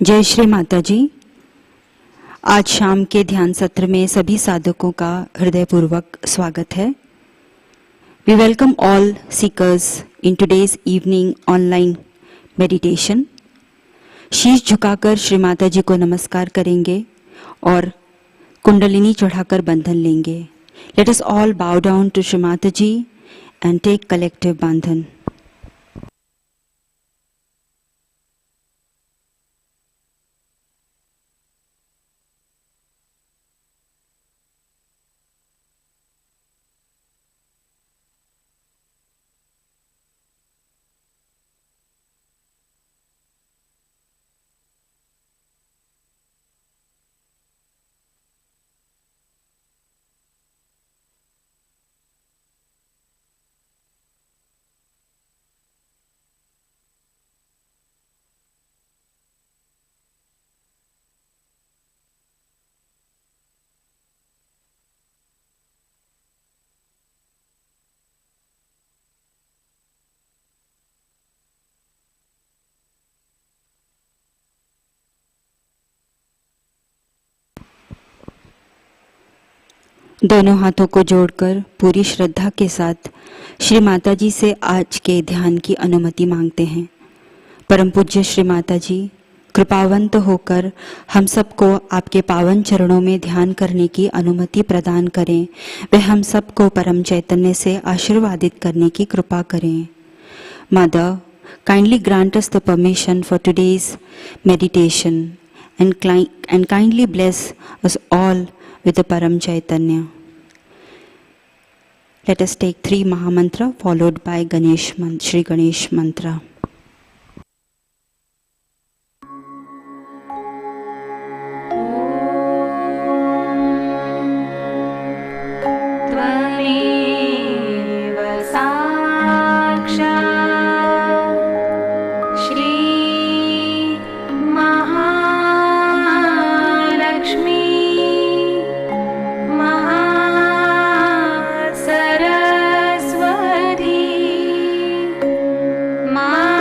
जय श्री माताजी। आज शाम के ध्यान सत्र में सभी साधकों का हृदयपूर्वक स्वागत है। We welcome all seekers in today's evening online meditation. शीश झुकाकर श्री माताजी को नमस्कार करेंगे और कुंडलिनी चढ़ाकर बंधन लेंगे। Let us all bow down to Shri Mataji and take collective बंधन। दोनों हाथों को जोड़कर पूरी श्रद्धा के साथ श्री माताजी से आज के ध्यान की अनुमति मांगते हैं। परम पूज्य श्री माताजी, कृपावंत होकर हम सबको आपके पावन चरणों में ध्यान करने की अनुमति प्रदान करें। वह हम सबको परम चैतन्य से आशीर्वादित करने की कृपा करें। Mother, kindly grant us the permission for today's meditation and kindly bless us all with the Param Chaitanya. Let us take 3 Mahamantra followed by Shri Ganesh Mantra. Ma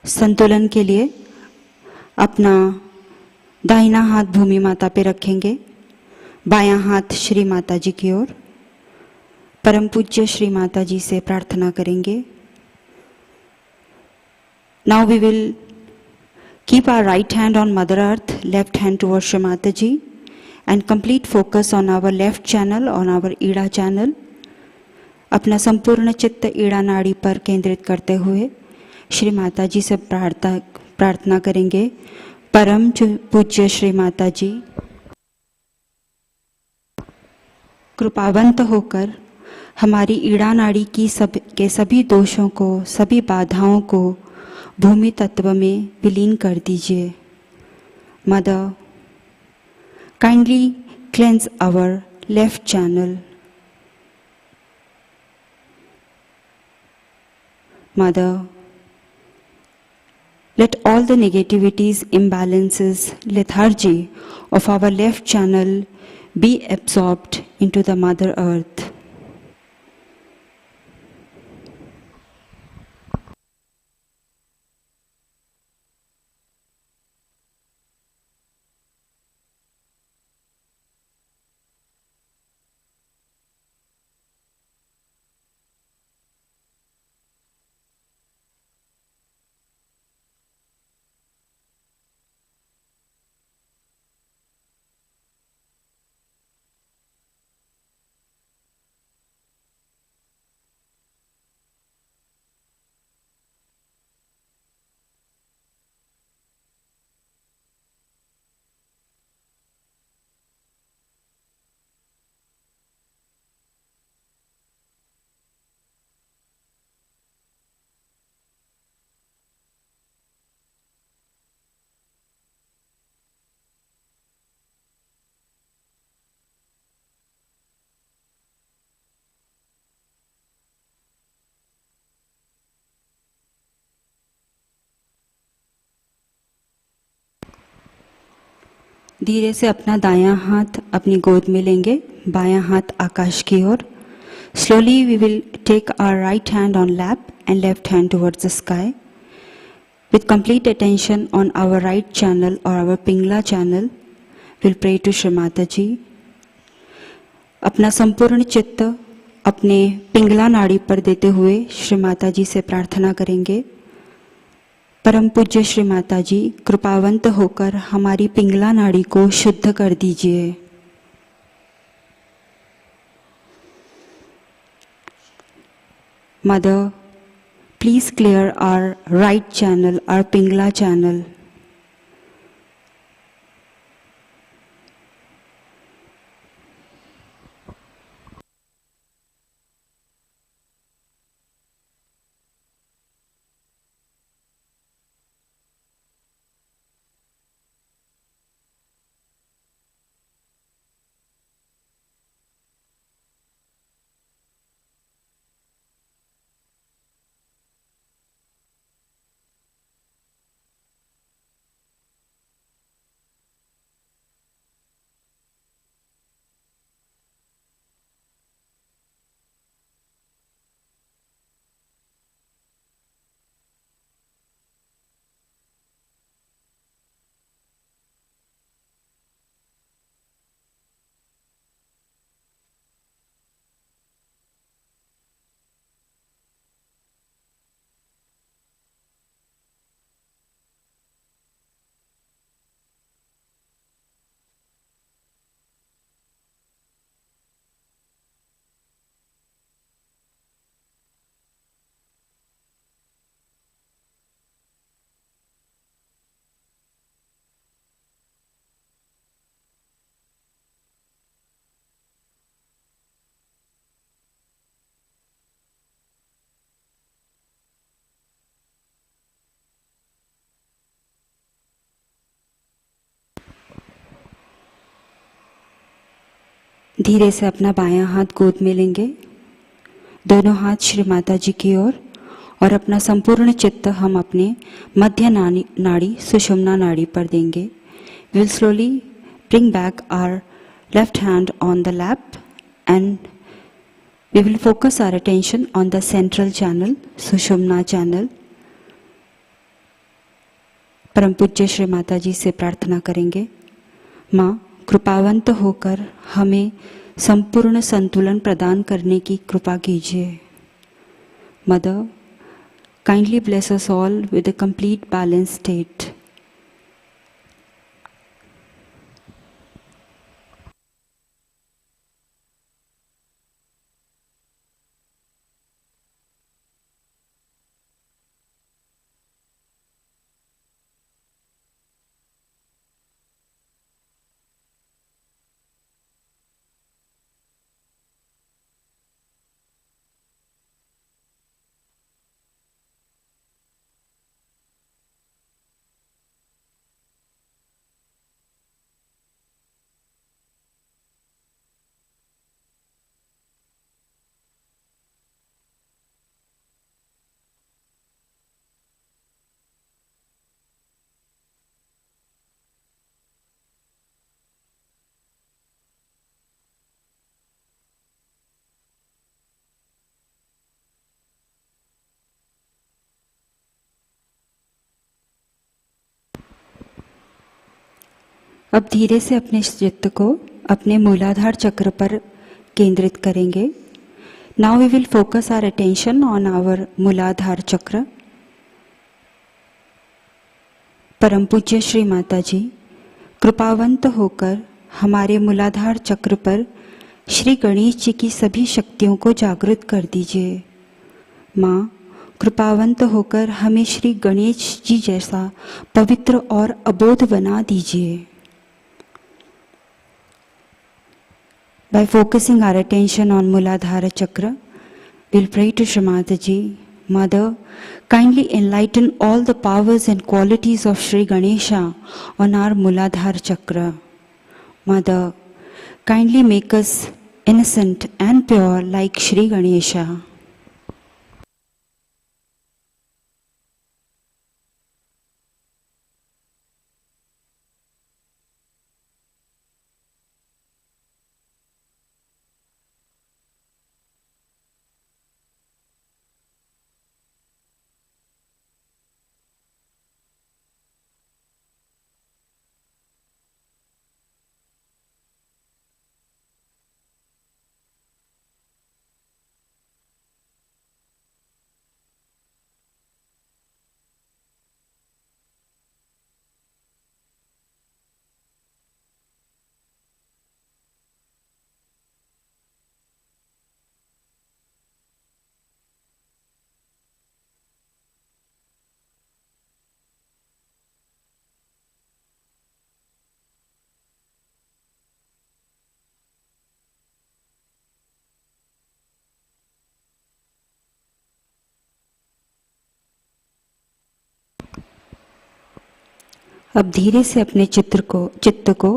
संतुलन के लिए अपना दाहिना हाथ भूमि माता पे रखेंगे, बायां हाथ श्री माता जी की ओर। परम पूज्य श्री माता जी से प्रार्थना करेंगे। Now we will keep our right hand on Mother Earth, left hand towards Shri Mataji, and complete focus on our left channel, on our Ida channel. अपना संपूर्ण चित्त ईड़ा नाड़ी पर केंद्रित करते हुए श्री माता जी से प्रार्थना करेंगे। परम पूज्य श्री माता जी, कृपावंत होकर हमारी ईड़ा नाड़ी की सभी दोषों को, सभी बाधाओं को भूमि तत्व में विलीन कर दीजिए। Mother, kindly cleanse our left channel. Mother, let all the negativities, imbalances, lethargy of our left channel be absorbed into the Mother Earth. धीरे से अपना दायां हाथ अपनी गोद में लेंगे, बायां हाथ आकाश की ओर। Slowly we will take our right hand on lap and left hand towards the sky. With complete attention on our right channel or our Pingla channel, we'll pray to Shri Mataji. अपना संपूर्ण चित्त अपने पिंगला नाड़ी पर देते हुए श्री माता जी से प्रार्थना करेंगे। परम पूज्य श्री माता जी, कृपावंत होकर हमारी पिंगला नाड़ी को शुद्ध कर दीजिए। Mother, please clear our right channel, our Pingala channel. धीरे से अपना बायां हाथ गोद में लेंगे, दोनों हाथ श्री माता जी की ओर, और अपना संपूर्ण चित्त हम अपने मध्य नाड़ी सुषुम्ना नाड़ी पर देंगे। We will slowly bring back our left hand on the lap and we will focus our attention on the central channel, Sushumna channel. परम पूज्य श्री माताजी से प्रार्थना करेंगे। माँ, कृपावंत होकर हमें संपूर्ण संतुलन प्रदान करने की कृपा कीजिए। Mother, kindly bless us all with a complete balance state. अब धीरे से अपने चित्त को अपने मूलाधार चक्र पर केंद्रित करेंगे। Now we will focus our attention on our Mooladhara chakra. परम पूज्य श्री माताजी, कृपावंत होकर हमारे मूलाधार चक्र पर श्री गणेश जी की सभी शक्तियों को जागृत कर दीजिए। माँ, कृपावंत होकर हमें श्री गणेश जी जैसा पवित्र और अबोध बना दीजिए। By focusing our attention on Muladhara Chakra, we'll pray to Shri Mataji. Mother, kindly enlighten all the powers and qualities of Shri Ganesha on our Muladhara Chakra. Mother, kindly make us innocent and pure like Shri Ganesha. अब धीरे से अपने चित्त को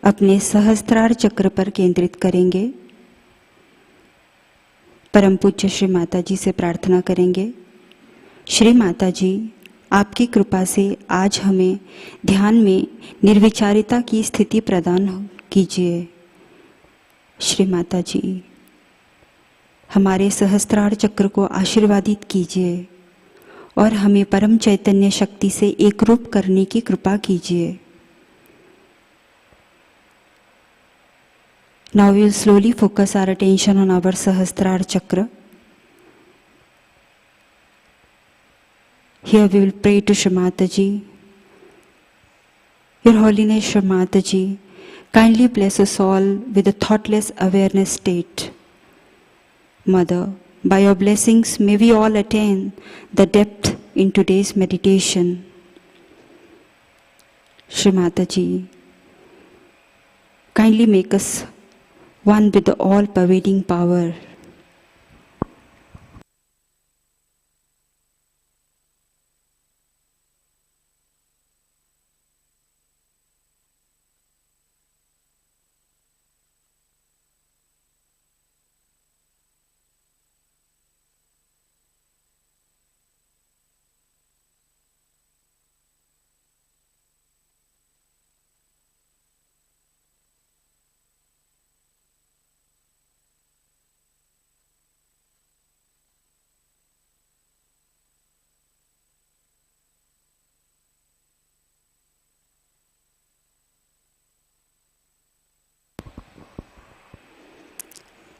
अपने सहस्त्रार चक्र पर केंद्रित करेंगे। परम पूज्य श्री माताजी से प्रार्थना करेंगे। श्री माताजी, आपकी कृपा से आज हमें ध्यान में निर्विचारिता की स्थिति प्रदान कीजिए। श्री माताजी, हमारे सहस्त्रार चक्र को आशीर्वादित कीजिए और हमें परम चैतन्य शक्ति से एकरूप करने की कृपा कीजिए। Now we will slowly focus our attention on our Sahasrara Chakra. Here we will pray to Shri Mataji. Your Holiness Shri Mataji, kindly bless us all with a thoughtless awareness state. Mother, by your blessings may we all attain the depth in today's meditation. Shri Mataji, kindly make us one with the all-pervading power.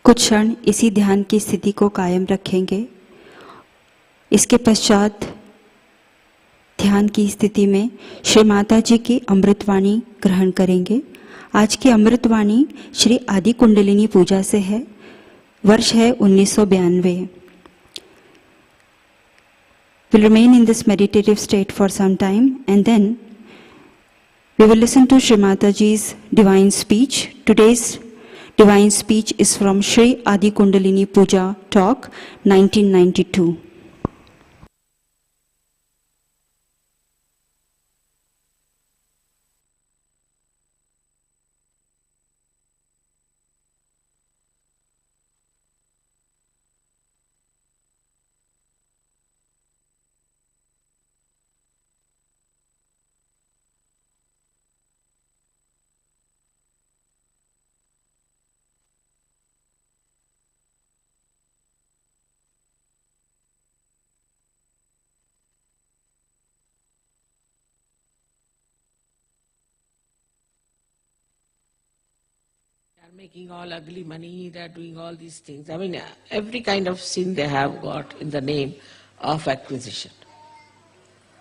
कुछ क्षण इसी ध्यान की स्थिति को कायम रखेंगे। इसके पश्चात ध्यान की स्थिति में श्री माता जी की अमृतवाणी ग्रहण करेंगे। आज की अमृतवाणी श्री आदि कुंडलिनी पूजा से है। वर्ष है 1992। We'll remain in this meditative state for some time and then we will listen to Shri Mataji's divine speech. Today's divine speech is from Shri Adi Kundalini Puja talk 1992. Making all ugly money, they are doing all these things. I mean, every kind of sin they have got in the name of acquisition.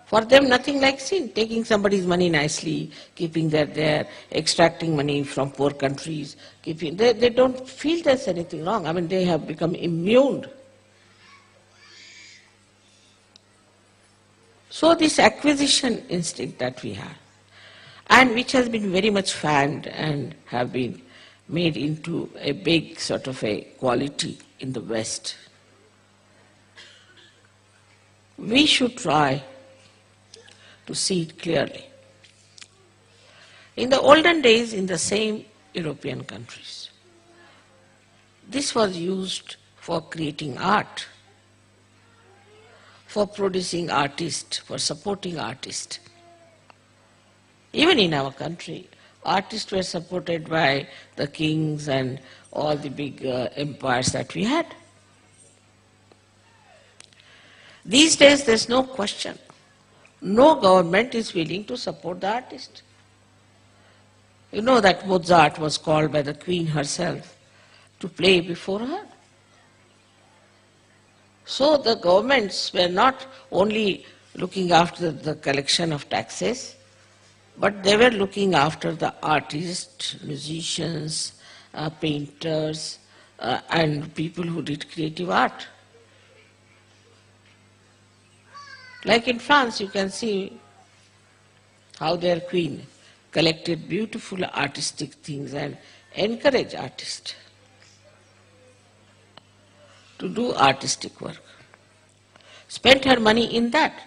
For them, nothing like sin. Taking somebody's money nicely, keeping that there, extracting money from poor countries, they don't feel there's anything wrong. I mean, they have become immune. So this acquisition instinct that we have, and which has been very much fanned and have been made into a big sort of a quality in the West. We should try to see it clearly. In the olden days, in the same European countries, this was used for creating art, for producing artists, for supporting artists. Even in our country, artists were supported by the kings and all the big empires that we had. These days there's no question. No government is willing to support the artist. You know that Mozart was called by the Queen herself to play before her. So the governments were not only looking after the collection of taxes, but they were looking after the artists, musicians, painters, and people who did creative art. Like in France, you can see how their queen collected beautiful artistic things and encouraged artists to do artistic work. Spent her money in that.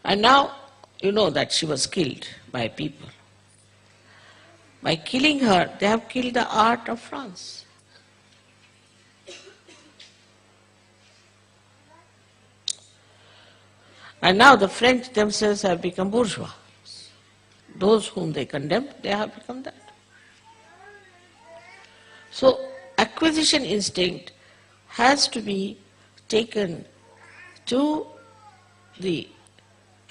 And now, you know that she was killed by people. By killing her, they have killed the art of France. And now the French themselves have become bourgeois. Those whom they condemned, they have become that. So acquisition instinct has to be taken to the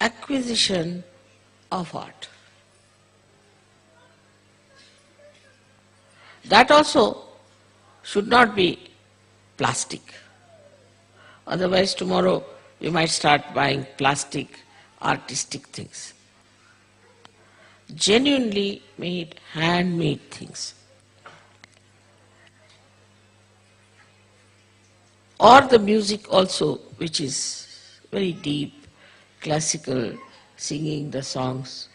acquisition of art. That also should not be plastic. Otherwise tomorrow you might start buying plastic artistic things. Genuinely made, handmade things. Or the music also, which is very deep, classical, singing the songs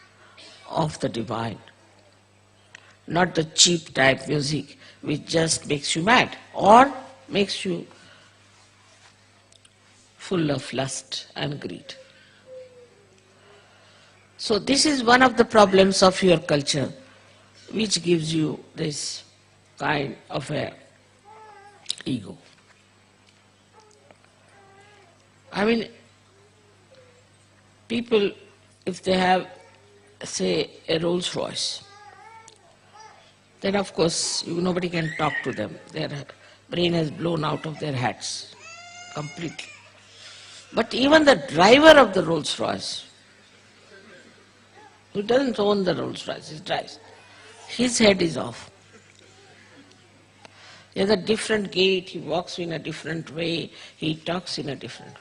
of the divine. Not the cheap type music which just makes you mad or makes you full of lust and greed. So this is one of the problems of your culture, which gives you this kind of a ego. I mean, people, if they have, say, a Rolls Royce, then of course nobody can talk to them. Their brain has blown out of their heads completely. But even the driver of the Rolls Royce, who doesn't own the Rolls Royce, he drives, his head is off. He has a different gait, he walks in a different way, he talks in a different way.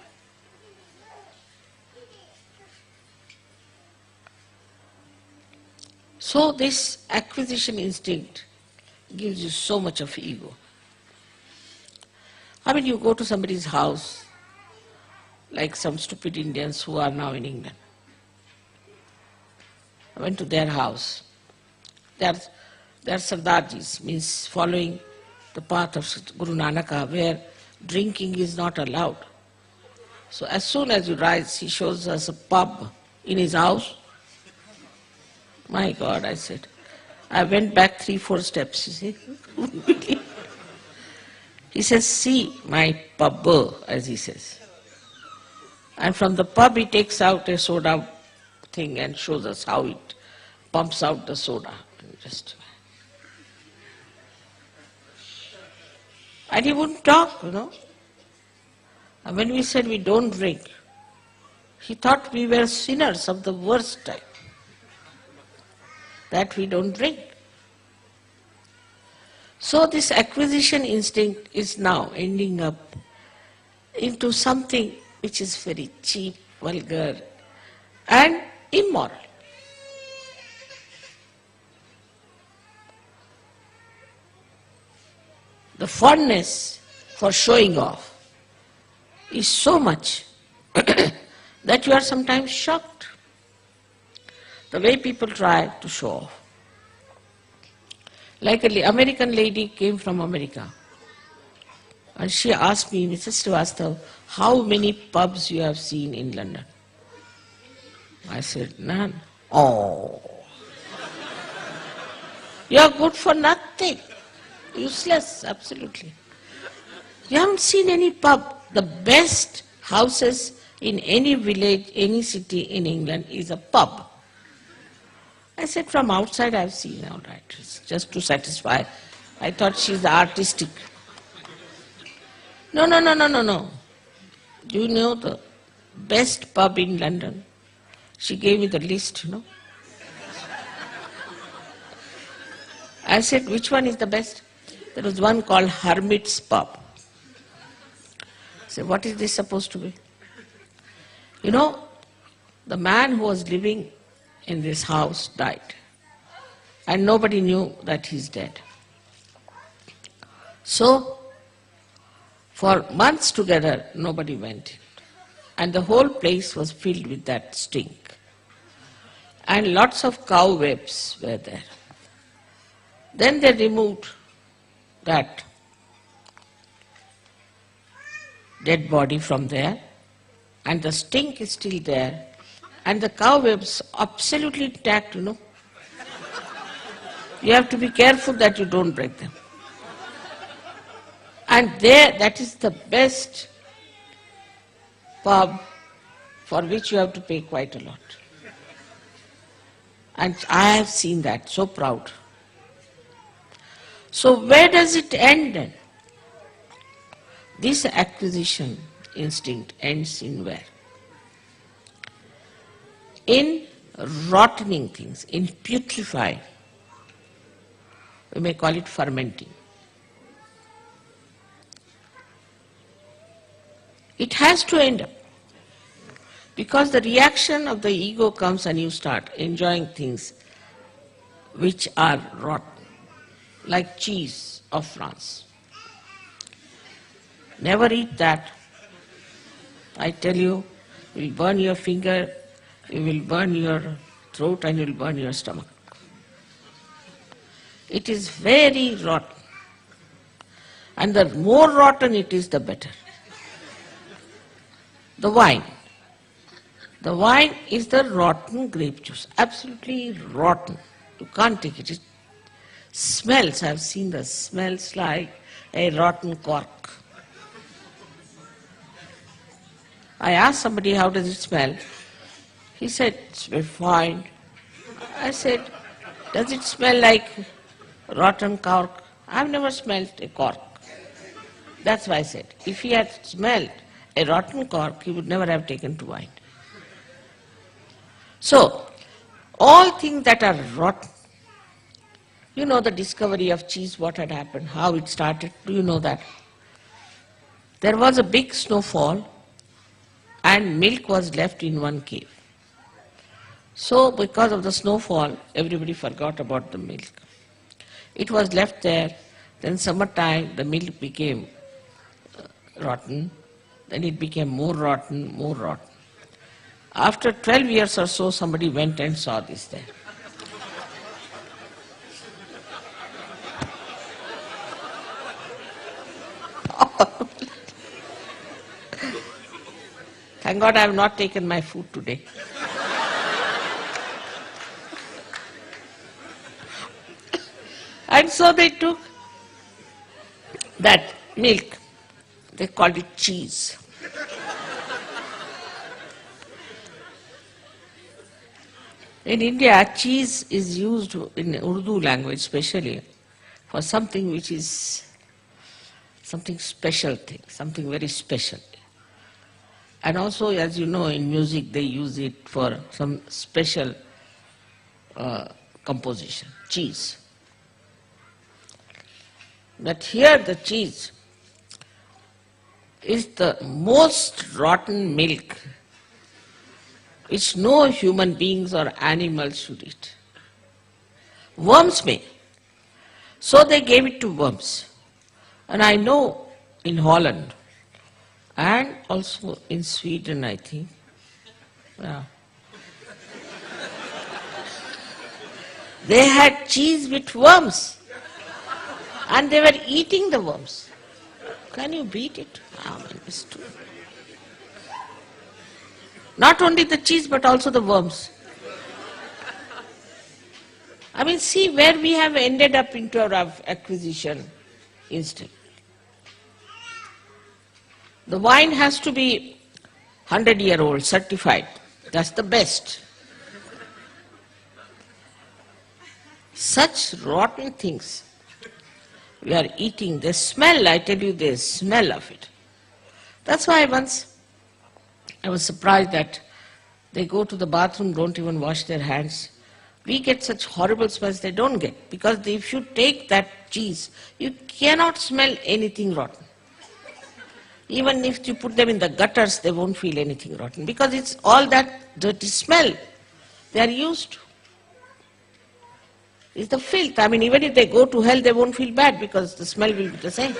So this acquisition instinct gives you so much of ego. I mean, you go to somebody's house, like some stupid Indians who are now in England. I went to their house. They are Sardarjis, means following the path of Guru Nanaka, where drinking is not allowed. So as soon as you rise, he shows us a pub in his house. My God, I said. I went back 3-4 steps, you see. He says, see my pub, as he says. And from the pub he takes out a soda thing and shows us how it pumps out the soda. And he wouldn't talk, And when we said we don't drink, he thought we were sinners of the worst type, that we don't drink. So this acquisition instinct is now ending up into something which is very cheap, vulgar, and immoral. The fondness for showing off is so much that you are sometimes shocked. The way people try to show off. Like an American lady came from America and she asked me, Mrs. Srivastav, how many pubs you have seen in London? I said, none. Oh, you are good for nothing. Useless, absolutely. You haven't seen any pub. The best houses in any village, any city in England is a pub. I said, from outside I've seen, all right, it's just to satisfy. I thought she's artistic. No. Do you know the best pub in London? She gave me the list, I said, which one is the best? There was one called Hermit's Pub. I said, what is this supposed to be? The man who was living in this house died. And nobody knew that he's dead. So, for months together, nobody went in. And the whole place was filled with that stink. And lots of cobwebs were there. Then they removed that dead body from there, and the stink is still there, and the cobwebs absolutely intact, You have to be careful that you don't break them. And there, that is the best pub for which you have to pay quite a lot. And I have seen that, so proud. So where does it end then? This acquisition instinct ends in where? In rottening things, in putrefying. We may call it fermenting. It has to end up. Because the reaction of the ego comes and you start enjoying things which are rotten, like cheese of France. Never eat that. I tell you, you will burn your finger, you will burn your throat, and you will burn your stomach. It is very rotten. And the more rotten it is, the better. The wine. The wine is the rotten grape juice, absolutely rotten. You can't take it. It smells, I've seen the smells like a rotten cork. I asked somebody, how does it smell? He said, it smells fine. I said, does it smell like rotten cork? I've never smelled a cork. That's why I said, if he had smelled a rotten cork, he would never have taken to wine. So, all things that are rotten You know the discovery of cheese, what had happened, how it started. Do you know that? There was a big snowfall and milk was left in one cave. So because of the snowfall, everybody forgot about the milk. It was left there. Then summertime, the milk became rotten. Then it became more rotten, more rotten. After 12 years or so, somebody went and saw this there. Thank God I have not taken my food today. And so they took that milk, they called it cheese. In India, cheese is used in Urdu language especially for something which is something special thing, something very special. And also, as you know, in music they use it for some special composition, cheese. But here the cheese is the most rotten milk which no human beings or animals should eat. Worms may. So they gave it to worms. And I know in Holland and also in Sweden, I think, they had cheese with worms and they were eating the worms. Can you beat it? It's true. Not only the cheese but also the worms. See where we have ended up into our acquisition instinct. The wine has to be 100-year-old, certified. That's the best. Such rotten things we are eating, they smell, I tell you, they smell of it. That's why once I was surprised that they go to the bathroom, don't even wash their hands. We get such horrible smells they don't get. Because if you take that cheese, you cannot smell anything rotten. Even if you put them in the gutters, they won't feel anything rotten. Because it's all that dirty smell they are used to. It's the filth. Even if they go to hell, they won't feel bad because the smell will be the same.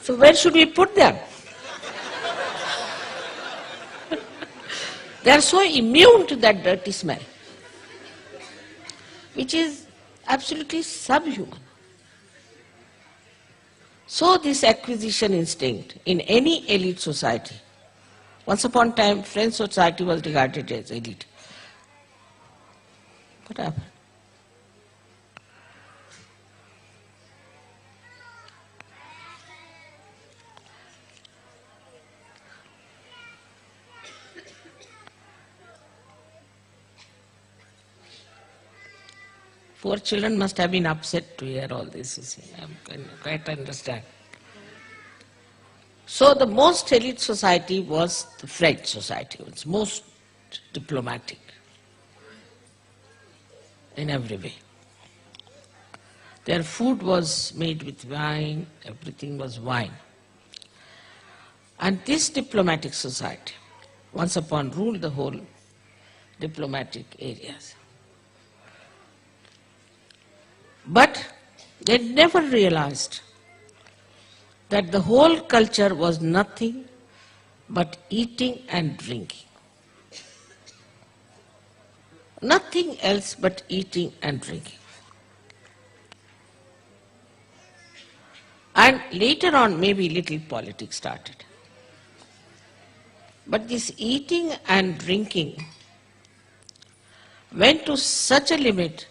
So where should we put them? They are so immune to that dirty smell, which is absolutely subhuman. So this acquisition instinct in any elite society, once upon a time French society was regarded as elite. What happened? Poor children must have been upset to hear all this, you see. I can quite understand. So the most elite society was the French society. It was most diplomatic in every way. Their food was made with wine, everything was wine. And this diplomatic society, once upon, ruled the whole diplomatic areas. But they never realized that the whole culture was nothing but eating and drinking. Nothing else but eating and drinking. And later on, maybe little politics started. But this eating and drinking went to such a limit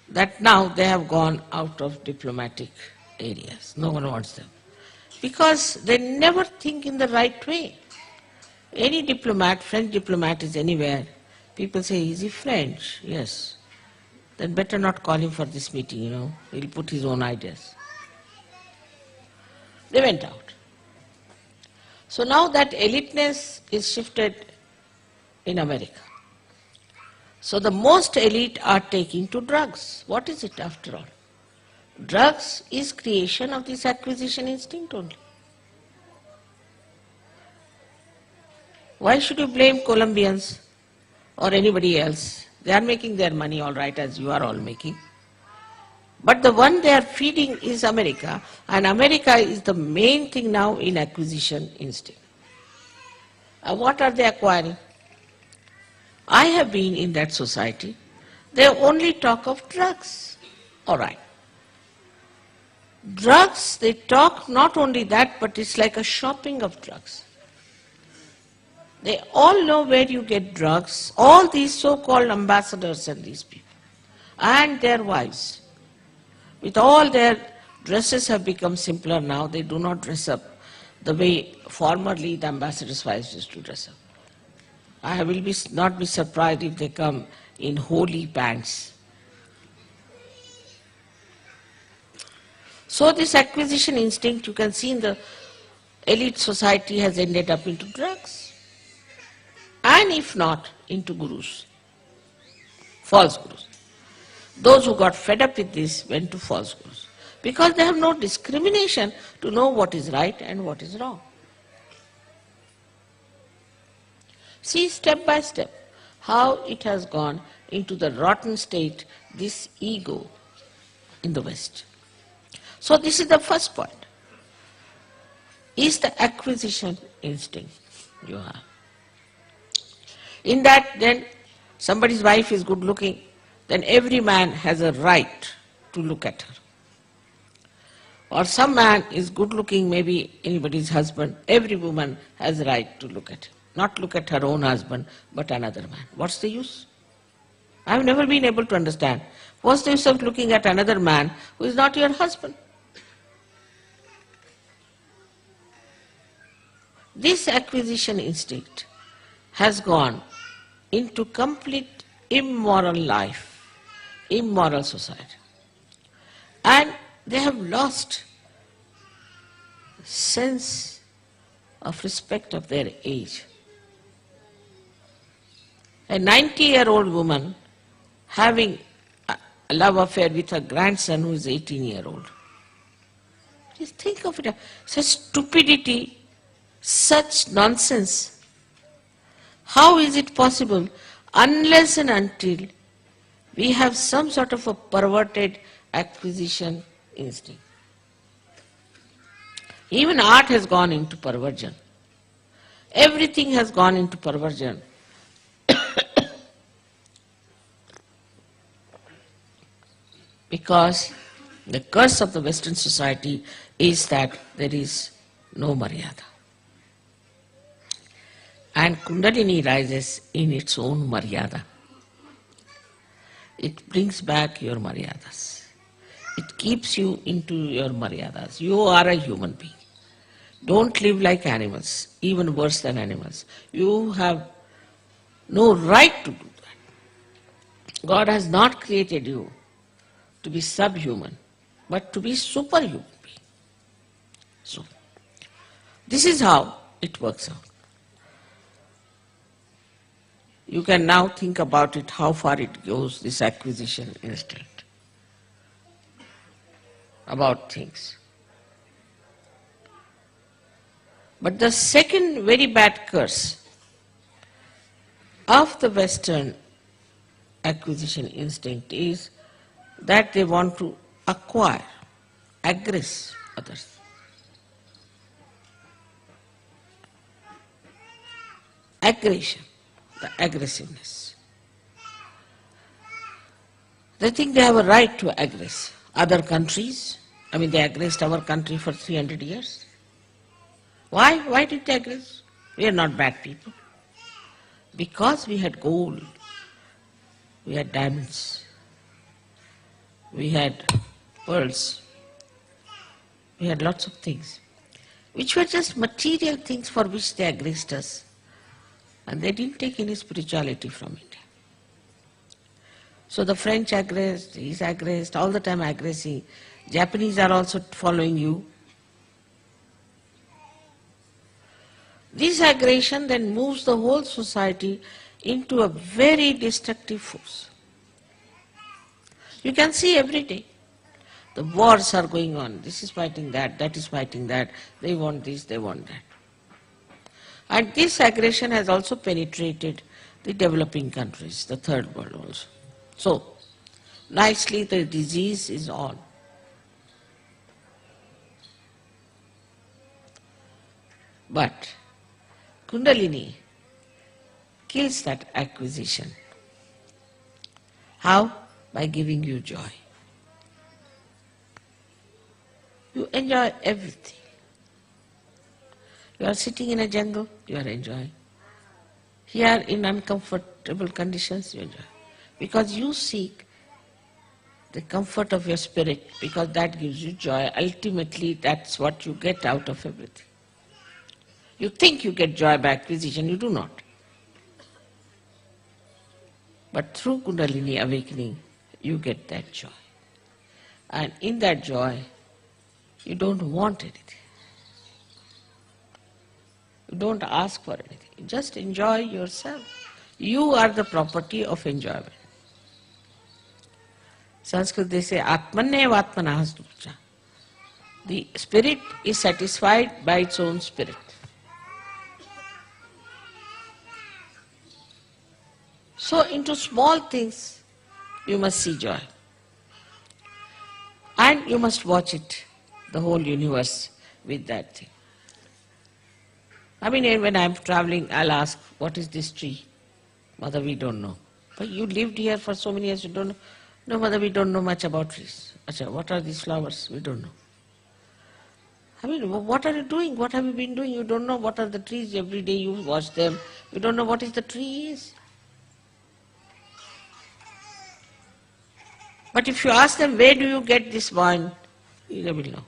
that now they have gone out of diplomatic areas. No one wants them. Because they never think in the right way. Any diplomat, French diplomat is anywhere, people say, is he French? Yes. Then better not call him for this meeting, He'll put his own ideas. They went out. So now that eliteness is shifted in America. So the most elite are taking to drugs. What is it after all? Drugs is creation of this acquisition instinct only. Why should you blame Colombians or anybody else? They are making their money all right, as you are all making. But the one they are feeding is America, and America is the main thing now in acquisition instinct. What are they acquiring? I have been in that society. They only talk of drugs. All right. Drugs, they talk not only that, but it's like a shopping of drugs. They all know where you get drugs, all these so-called ambassadors and these people, and their wives. With all their dresses have become simpler now, they do not dress up the way formerly the ambassadors' wives used to dress up. I will not be surprised if they come in holy pants. So this acquisition instinct, you can see in the elite society, has ended up into drugs. And if not, into gurus, false gurus. Those who got fed up with this went to false gurus, because they have no discrimination to know what is right and what is wrong. See step by step how it has gone into the rotten state, this ego in the West. So this is the first point, is the acquisition instinct you have. In that, then, somebody's wife is good looking, then every man has a right to look at her. Or some man is good looking, maybe anybody's husband, every woman has a right to look at him. Not look at her own husband, but another man. What's the use? I've never been able to understand. What's the use of looking at another man who is not your husband? This acquisition instinct has gone into complete immoral life, immoral society. And they have lost sense of respect of their age. A 90-year-old woman having a love affair with her grandson who is 18-year-old. Just think of it, such stupidity, such nonsense. How is it possible unless and until we have some sort of a perverted acquisition instinct? Even art has gone into perversion. Everything has gone into perversion. Because the curse of the Western society is that there is no Maryada. And Kundalini rises in its own Maryada. It brings back your Maryadas. It keeps you into your Maryadas. You are a human being. Don't live like animals, even worse than animals. You have no right to do that. God has not created you to be subhuman, but to be superhuman being. So, this is how it works out. You can now think about it, how far it goes, this acquisition instinct, about things. But the second very bad curse of the Western acquisition instinct is that they want to acquire, aggress others. Aggression, the aggressiveness. They think they have a right to aggress other countries. I mean, they aggressed our country for 300 years. Why? Why did they aggress? We are not bad people. Because we had gold, we had diamonds, we had pearls, we had lots of things, which were just material things for which they aggressed us. And they didn't take any spirituality from India. So the French aggressed, he's aggressed, all the time aggressing. Japanese are also following you. This aggression then moves the whole society into a very destructive force. You can see every day. The wars are going on. This is fighting that is fighting that. They want this, they want that. And this aggression has also penetrated the developing countries, the third world also. So, nicely the disease is on. But Kundalini kills that acquisition. How? By giving you joy. You enjoy everything. You are sitting in a jungle, you are enjoying. Here in uncomfortable conditions, you enjoy. Because you seek the comfort of your spirit, because that gives you joy. Ultimately, that's what you get out of everything. You think you get joy by acquisition, you do not. But through Kundalini awakening, you get that joy. And in that joy, you don't want anything. You don't ask for anything. You just enjoy yourself. You are the property of enjoyment. Sanskrit they say, Atmanne Atmanah Puja. The spirit is satisfied by its own spirit. So into small things you must see joy. And you must watch it, the whole universe, with that thing. I mean, when I'm traveling, I'll ask, what is this tree? Mother, we don't know. But you lived here for so many years, you don't know. No, Mother, we don't know much about trees. Achha, what are these flowers? We don't know. I mean, what are you doing? What have you been doing? You don't know what are the trees. Every day you watch them. You don't know what is the tree is. But if you ask them, where do you get this wine? They will know.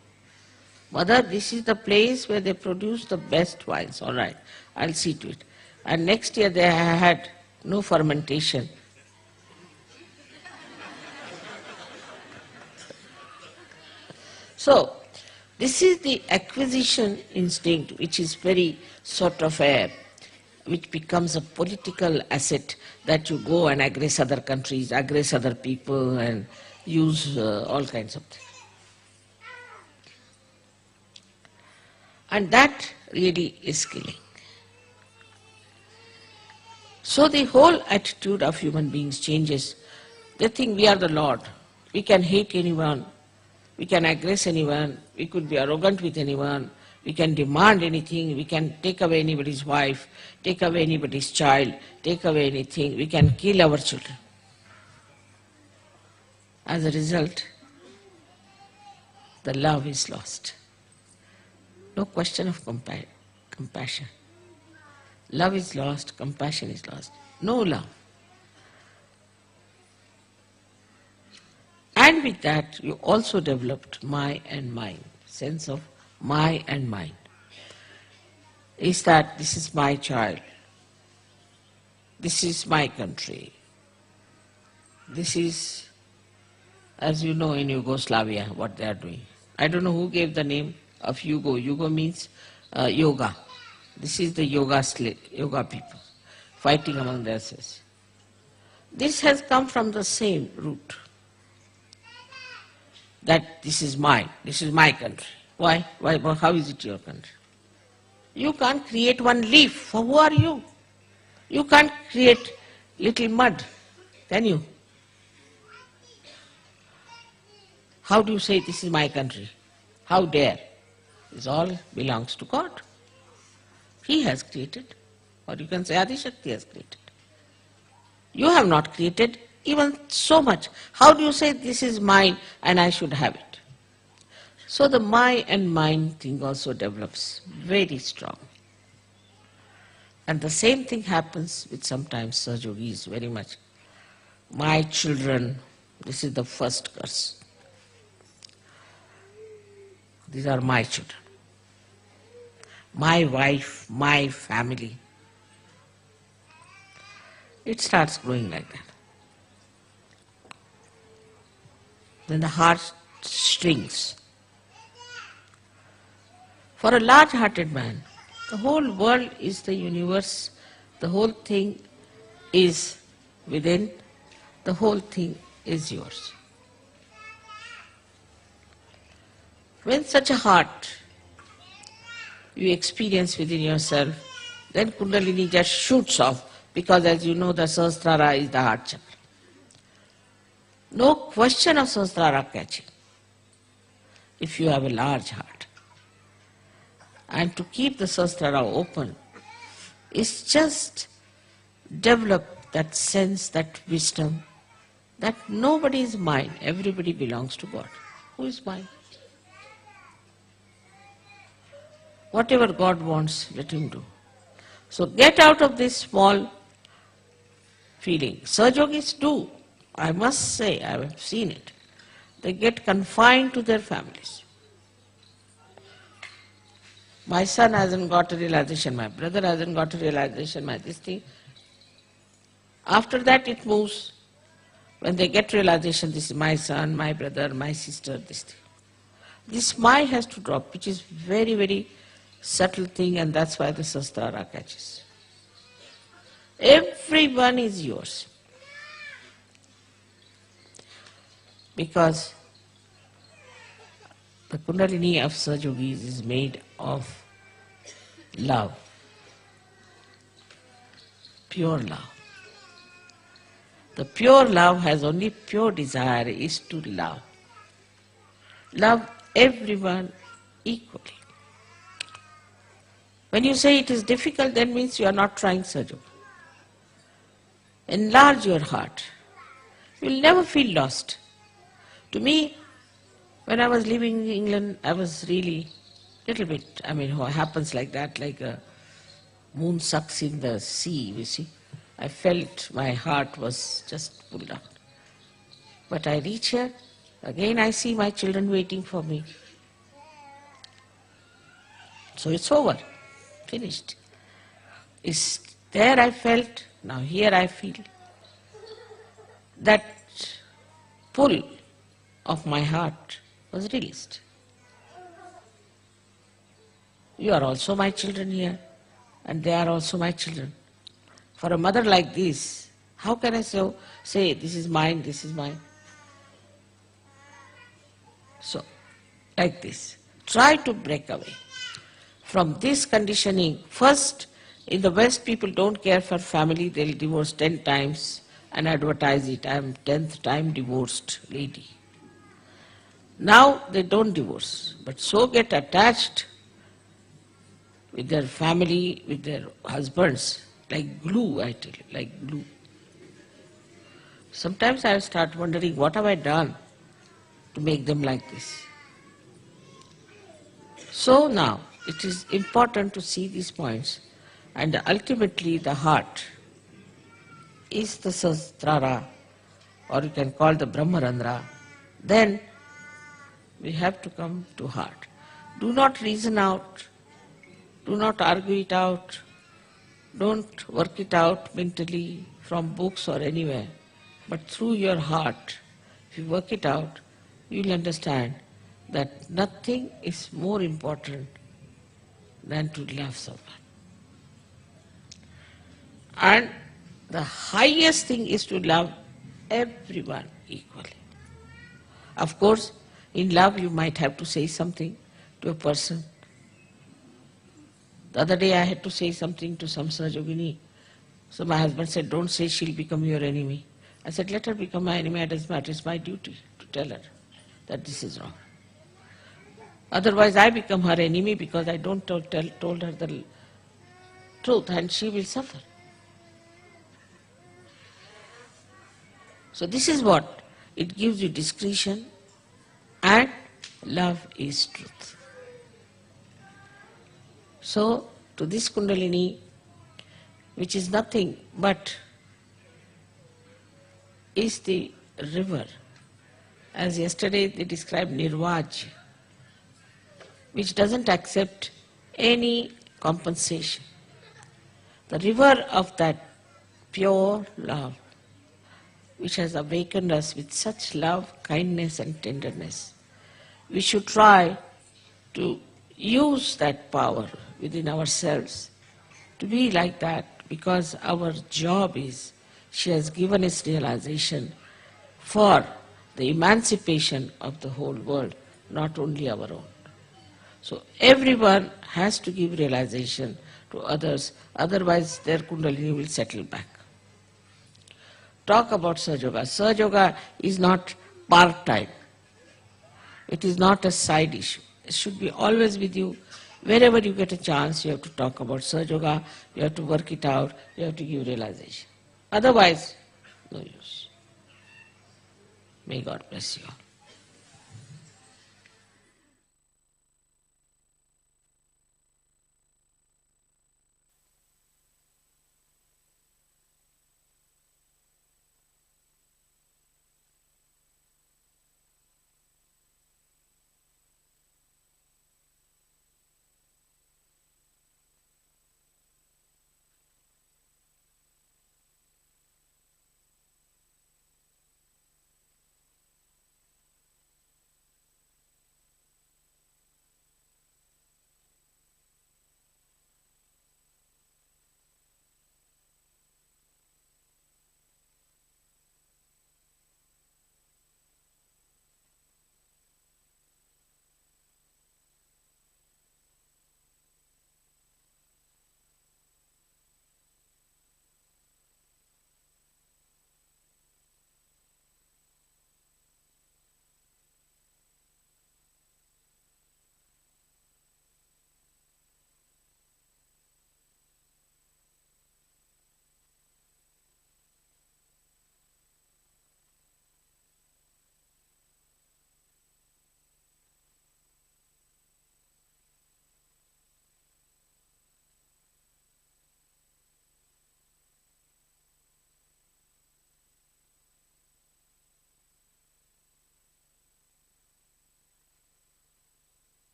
Mother, this is the place where they produce the best wines. All right, I'll see to it. And next year they had no fermentation. So, this is the acquisition instinct, which is very sort of which becomes a political asset that you go and aggress other countries, aggress other people and use all kinds of things. And that really is killing. So the whole attitude of human beings changes. They think we are the Lord. We can hate anyone. We can aggress anyone. We could be arrogant with anyone. We can demand anything. We can take away anybody's wife, take away anybody's child, take away anything. We can kill our children. As a result, the love is lost. No question of compassion. Love is lost, compassion is lost. No love. And with that, you also developed my and mine, sense of my and mine. Is that this is my child, this is my country, this is, as you know in Yugoslavia, what they are doing. I don't know who gave the name of Yugo. Yugo means yoga. This is the yoga people fighting among themselves. This has come from the same root. That this is mine, this is my country. Why? How is it your country? You can't create one leaf. For who are you? You can't create little mud, can you? How do you say this is my country? How dare? This all belongs to God. He has created. Or you can say Adi Shakti has created. You have not created even so much. How do you say this is mine and I should have it? So the my and mine thing also develops very strong. And the same thing happens with sometimes Sahajogis very much. My children, this is the first curse. These are my children. My wife, my family. It starts growing like that. Then the heart strings. For a large-hearted man, The whole world is the universe. The whole thing is within. The whole thing is yours. When such a heart you experience within yourself, then Kundalini just shoots off, because as you know, the Sahasrara is the heart chakra. No question of Sahasrara catching if you have a large heart. And to keep the Sahasrara open is just develop that sense, that wisdom, that nobody is mine, everybody belongs to God. Who is mine? Whatever God wants, let Him do. So get out of this small feeling. Sahajogis do, I must say, I have seen it. They get confined to their families. My son hasn't got a realization, my brother hasn't got a realization, my this thing. After that it moves. When they get realization, this is my son, my brother, my sister, this thing. This my has to drop, which is very, very subtle thing, and that's why the Sahasrara catches. Everyone is yours. Because the Kundalini of Sahajogis is made of love, pure love. The pure love has only pure desire, is to love. Love everyone equally. When you say it is difficult, that means you are not trying Sahaja. Enlarge your heart. You will never feel lost. To me, when I was living in England, I was really little bit, what happens like that, like a moon sucks in the sea, you see. I felt my heart was just pulled out. But I reach here, again I see my children waiting for me. So it's over, finished. It's there I felt, now here I feel. That pull of my heart was released. You are also my children here, and they are also my children. For a mother like this, how can I say this is mine, this is mine? So, like this, try to break away from this conditioning. First, in the West, people don't care for family, they'll divorce 10 times and advertise it. I am 10th time divorced lady. Now they don't divorce, but so get attached with their family, with their husbands, like glue, I tell you, like glue. Sometimes I start wondering, what have I done to make them like this? So now, it is important to see these points, and ultimately the heart is the Sahasrara, or you can call the Brahmarandra. Then we have to come to heart. Do not reason out, do not argue it out, don't work it out mentally from books or anywhere, but through your heart. If you work it out, you will understand that nothing is more important than to love someone. And the highest thing is to love everyone equally. Of course, in love you might have to say something to a person. The other day I had to say something to some Sahajogini. So my husband said, don't say she'll become your enemy. I said, let her become my enemy, it doesn't matter, it's my duty to tell her that this is wrong. Otherwise I become her enemy because I don't told her the truth, and she will suffer. So this is what, it gives you discretion, and love is truth. So to this Kundalini, which is nothing but is the river, as yesterday they described Nirvaj, which doesn't accept any compensation. The river of that pure love, which has awakened us with such love, kindness and tenderness. We should try to use that power, within ourselves to be like that, because our job is, she has given us realization for the emancipation of the whole world, not only our own. So everyone has to give realization to others, otherwise their Kundalini will settle back. Talk about Sahaja Yoga. Sahaja Yoga is not part-time. It is not a side issue. It should be always with you. Wherever you get a chance, you have to talk about Sahaja Yoga, you have to work it out, you have to give realization. Otherwise, no use. May God bless you all.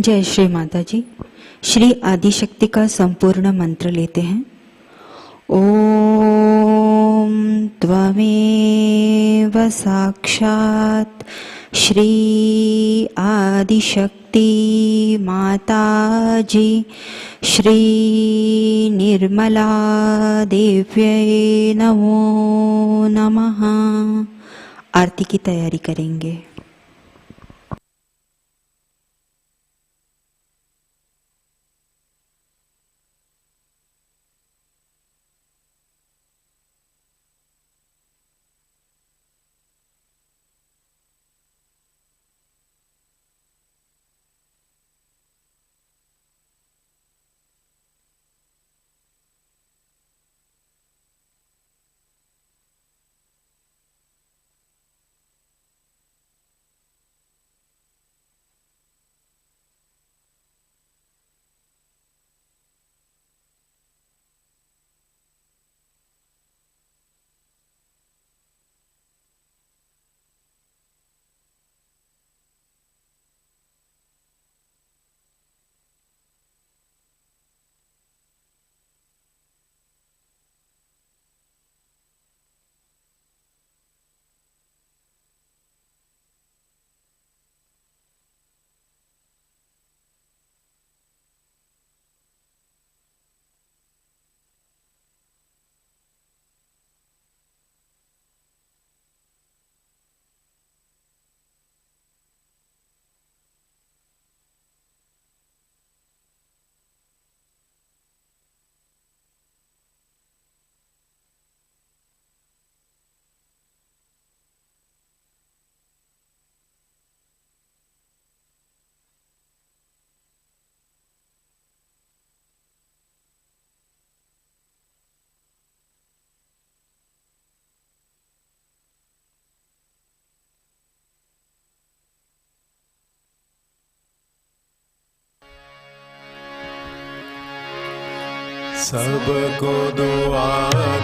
जय श्री माता जी। श्री आदिशक्ति का संपूर्ण मंत्र लेते हैं। ओम त्वमेव साक्षात् श्री आदिशक्ति माताजी श्री निर्मला देव्यै नमो नमः। आरती की तैयारी करेंगे। सबको दुआ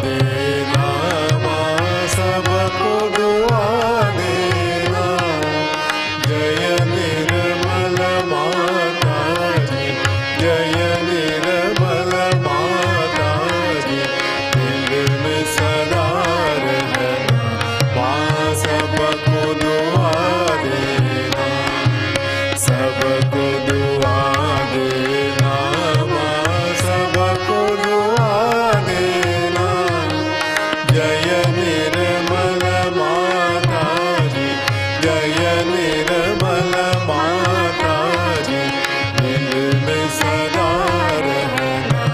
देना माँ, सबको दुआ देना। जय निर्मल माता जी, जय निर्मल माता जी, दिल में सदा रहना माँ, सबको दुआ देना, सबको दुआ देना माँ, सबको दुआ देना। जय निर्मल माता जी, जय निर्मल माता जी, दिल में सदा रहना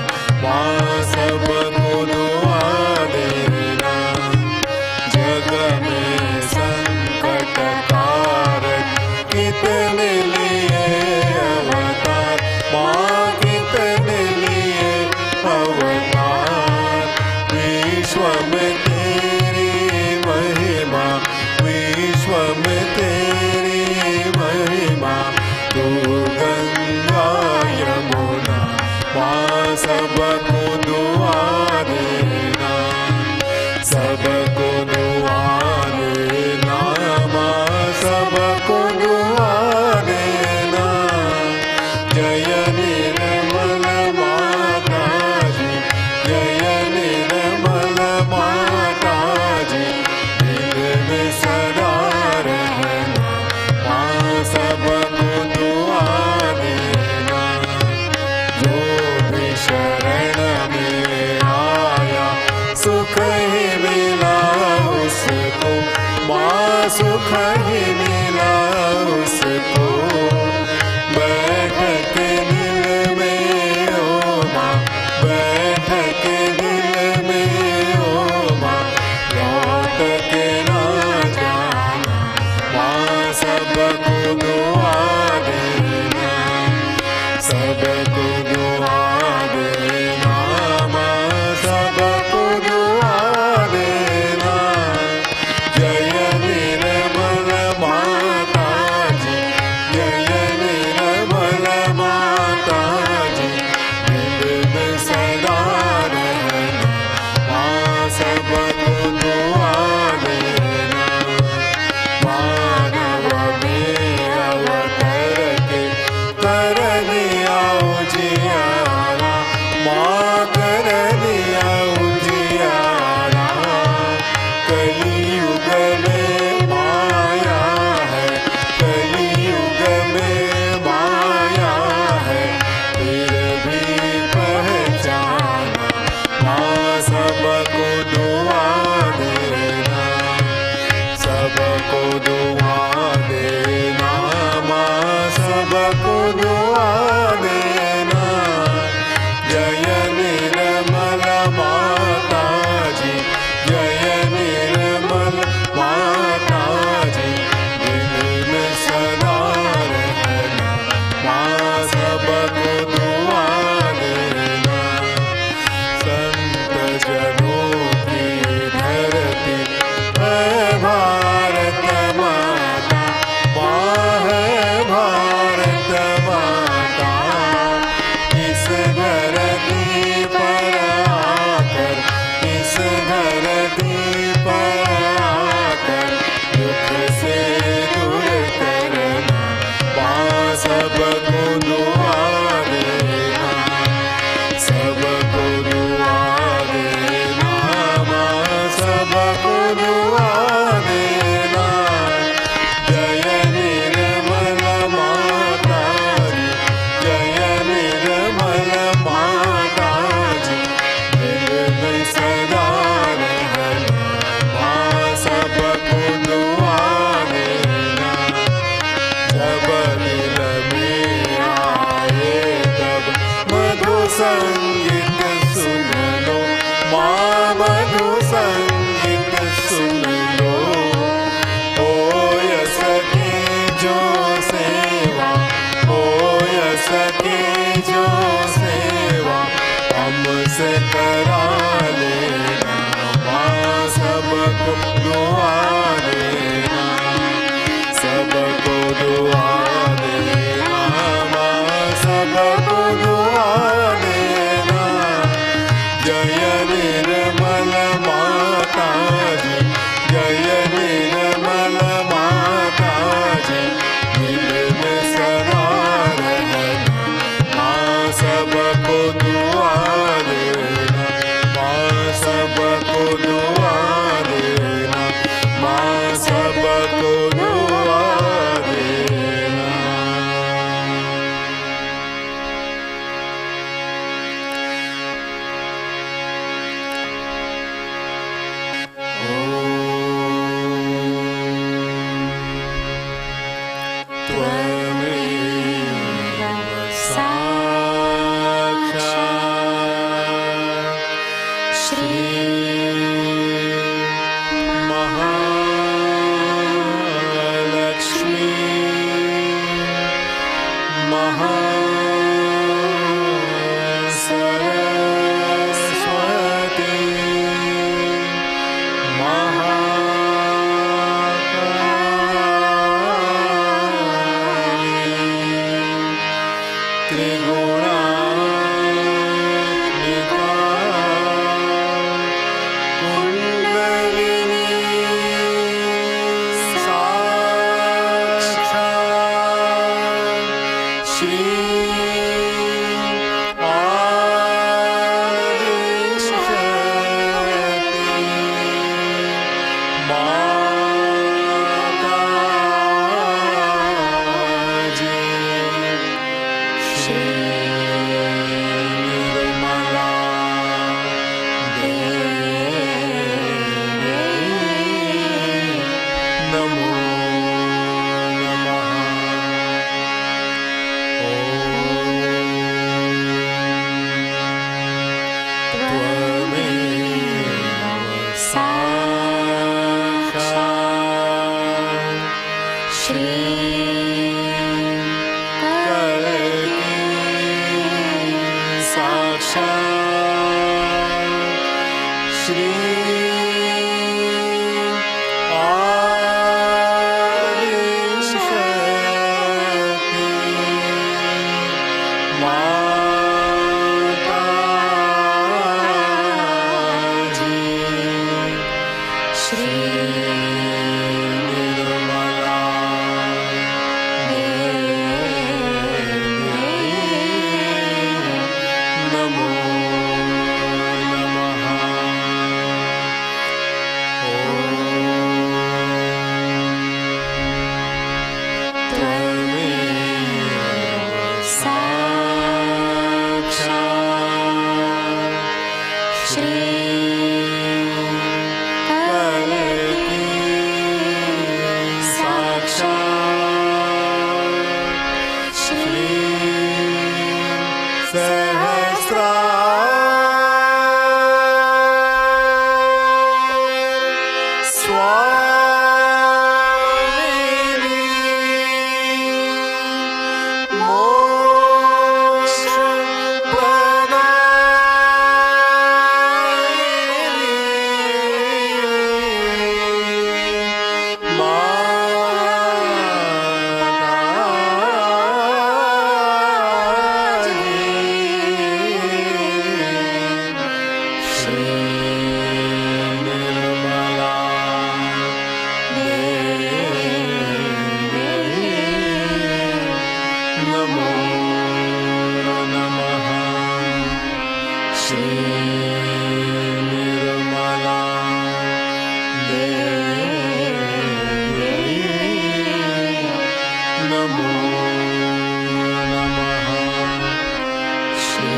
माँ, सबको दुआ देना। जग में संकट कारक कितने लिए अवतार माँ, कितने लिए अवतार। विश्व में तेरी महिमा, विश्व में तेरी महिमा। तू गंगा यमुना माँ, सबको दुआ देना, सबको दुआ देना माँ, सबको दुआ देना। जय निर्मल माता जी, जय निर्मल माता जी, दिल में सदा रहना माँ, सबको दुआ देना। जो भी शरण में आया सुख ही मिला उसको माँ, सुख ही मिला उसको। बैठ के दिल में ओ माँ, बैठ के दिल में ओ माँ, लौट के ना जाना माँ, सबको दुआ देना, सबको दुआ देना माँ, सबको दुआ देना। जय निर्मल माँ सबको दुआ देना, सबको दुआ देना, माँ सबको दुआ देना। जय निर्मल माताजी, जय निर्मल माताजी, दिल में सदा रहना, माँ सबको दुआ देना, माँ सबको दुआ देना, माँ सबको दुआ देना। त्वमेव साक्षात् श्री महालक्ष्मी महासरस्वती महाकाली त्रिगुणात्मिका कुंडलिनी साक्षात् श्री माताजी, श्री निर्मला देवी नमो नमः। त्वमेव साक्षात् श्री कलकी साक्षात् श्री आदिशक्ति माताजी, श्री निर्मला देवी नमो नमः। त्वमेव साक्षात् श्री कलकी साक्षात् श्री सहस्रार स्वामिनी मोक्ष प्रदायिनी माताजी, श्री निर्मला देवी नमो नमः। श्री निर्मला देवी नमो नमः। श्री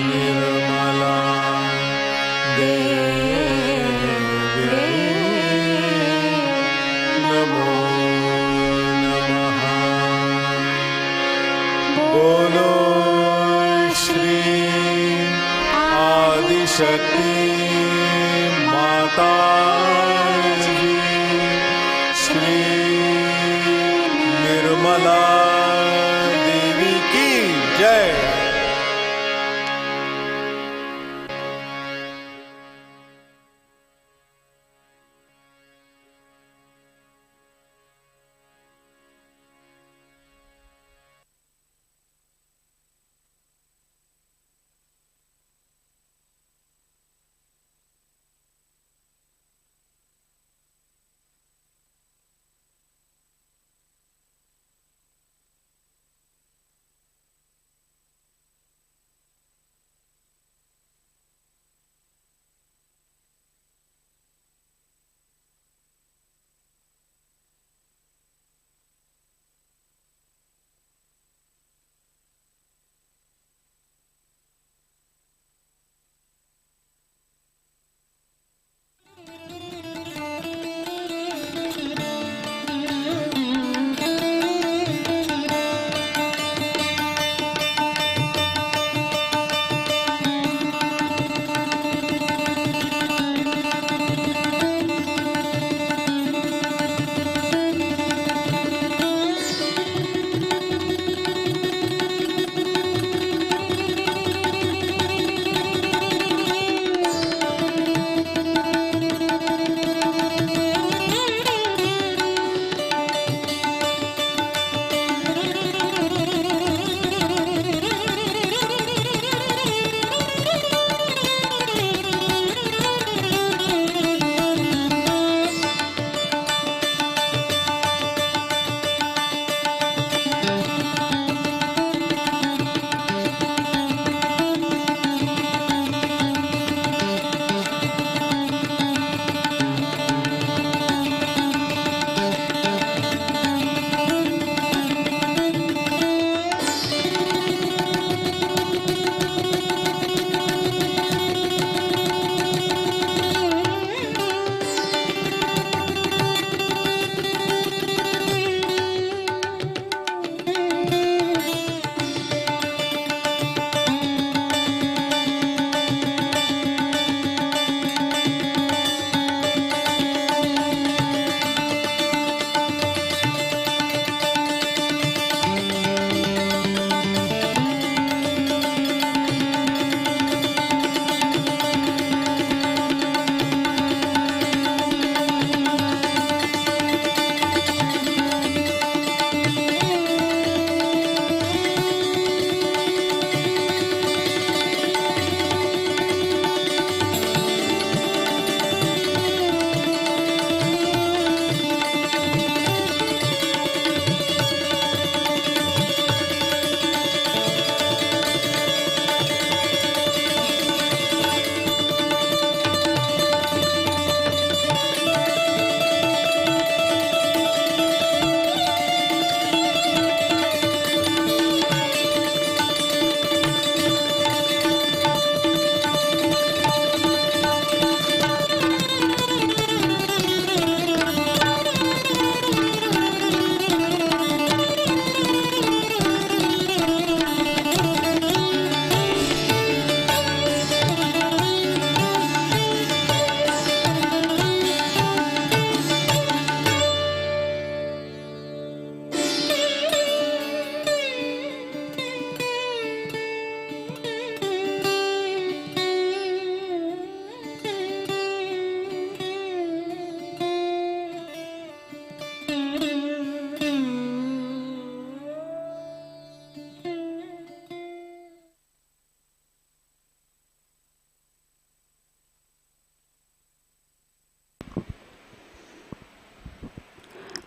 निर्मला देवी नमो नमः। बोलो श्री आदिशक्ति माताजी, श्री निर्मला देवी की जय।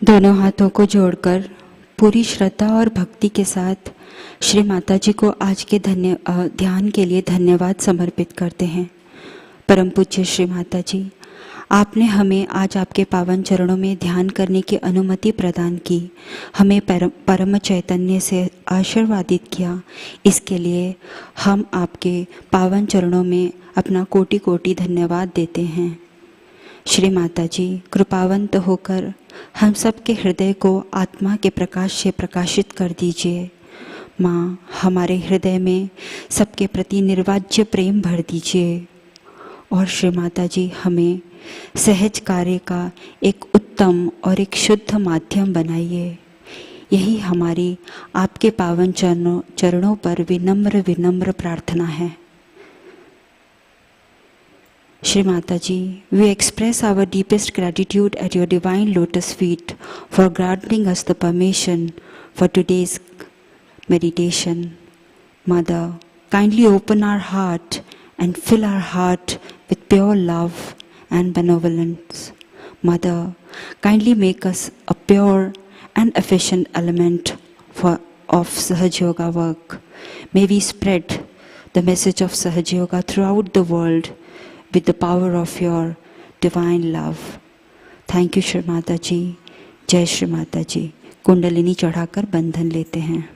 दोनों हाथों को जोड़कर पूरी श्रद्धा और भक्ति के साथ श्री माता जी को आज के ध्यान के लिए धन्यवाद समर्पित करते हैं। परम पूज्य श्री माता जी, आपने हमें आज आपके पावन चरणों में ध्यान करने की अनुमति प्रदान की, हमें परम चैतन्य से आशीर्वादित किया। इसके लिए हम आपके पावन चरणों में अपना कोटि कोटि धन्यवाद देते हैं। श्री माता जी, कृपावंत होकर हम सबके हृदय को आत्मा के प्रकाश से प्रकाशित कर दीजिए। माँ, हमारे हृदय में सबके प्रति निर्वाज्य प्रेम भर दीजिए और श्री माता जी हमें सहज कार्य का एक उत्तम और एक शुद्ध माध्यम बनाइए। यही हमारी आपके पावन चरणों पर विनम्र विनम्र प्रार्थना है। Shri Mataji, we express our deepest gratitude at your divine lotus feet for granting us the permission for today's meditation. Mother, kindly open our heart and fill our heart with pure love and benevolence. Mother, kindly make us a pure and efficient element of Sahaja Yoga work. May we spread the message of Sahaja Yoga throughout the world with the power of your divine love. Thank you, Shri Mataji. जय श्री माता जी। कुंडलिनी चढ़ाकर बंधन लेते हैं।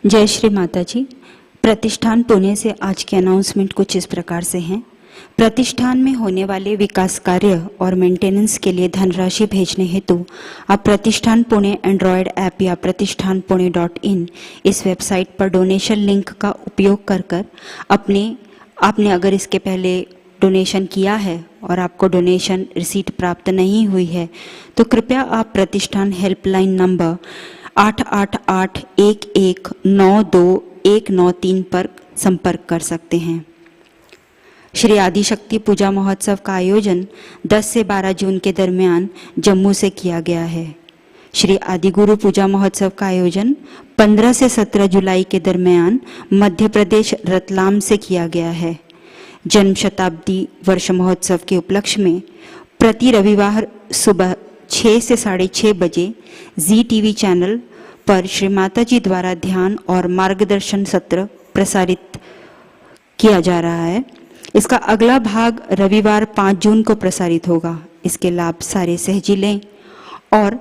जय श्री माता जी। प्रतिष्ठान पुणे से आज के अनाउंसमेंट कुछ इस प्रकार से हैं। प्रतिष्ठान में होने वाले विकास कार्य और मेंटेनेंस के लिए धनराशि भेजने हेतु आप प्रतिष्ठान पुणे एंड्रॉयड ऐप या pratishthanpune.in इस वेबसाइट पर डोनेशन लिंक का उपयोग कर आपने अगर इसके पहले डोनेशन किया है और आपको डोनेशन रिसीट प्राप्त नहीं हुई है तो कृपया आप प्रतिष्ठान हेल्पलाइन नंबर 8881192193 पर संपर्क कर सकते हैं। श्री आदिशक्ति पूजा महोत्सव का आयोजन 10 से 12 जून के दरमियान जम्मू से किया गया है। श्री आदिगुरु पूजा महोत्सव का आयोजन 15 से 17 जुलाई के दरमियान मध्य प्रदेश रतलाम से किया गया है। जन्म शताब्दी वर्ष महोत्सव के उपलक्ष्य में प्रति रविवार सुबह 6 से 6:30 बजे ZTV चैनल पर श्री माता जी द्वारा ध्यान और मार्गदर्शन सत्र प्रसारित किया जा रहा है। इसका अगला भाग रविवार 5 जून को प्रसारित होगा। इसके लाभ सारे सहजी लें और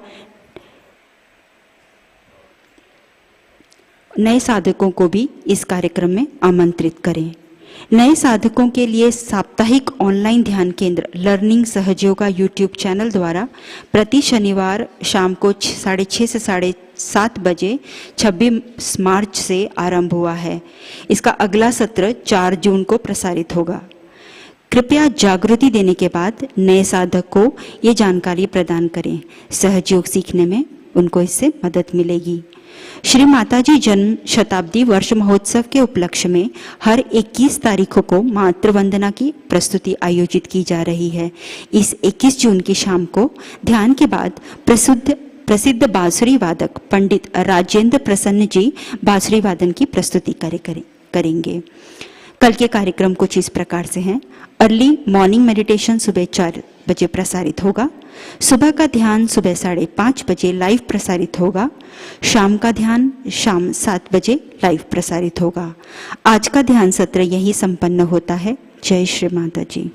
नए साधकों को भी इस कार्यक्रम में आमंत्रित करें। नए साधकों के लिए साप्ताहिक ऑनलाइन ध्यान केंद्र लर्निंग सहज योगा यूट्यूब चैनल द्वारा प्रति शनिवार शाम को 6:30 से 7:30 बजे 26 मार्च से आरंभ हुआ है। इसका अगला सत्र 4 जून को प्रसारित होगा। कृपया जागृति देने के बाद नए साधक को ये जानकारी प्रदान करें। सहज योग सीखने में उनको इससे मदद मिलेगी। श्री माताजी जन्म शताब्दी वर्ष महोत्सव के उपलक्ष्य में हर 21 तारीखों को मातृ वंदना की प्रस्तुति आयोजित की जा रही है। इस 21 जून की शाम को ध्यान के बाद प्रसिद्ध बांसुरी वादक पंडित राजेंद्र प्रसन्न जी बांसुरी वादन की प्रस्तुति करेंगे। कल के कार्यक्रम कुछ इस प्रकार से हैं। अर्ली मॉर्निंग मेडिटेशन सुबह 4 बजे प्रसारित होगा। सुबह का ध्यान सुबह 5:30 बजे लाइव प्रसारित होगा। शाम का ध्यान शाम 7 बजे लाइव प्रसारित होगा। आज का ध्यान सत्र यही संपन्न होता है। जय श्री माता जी।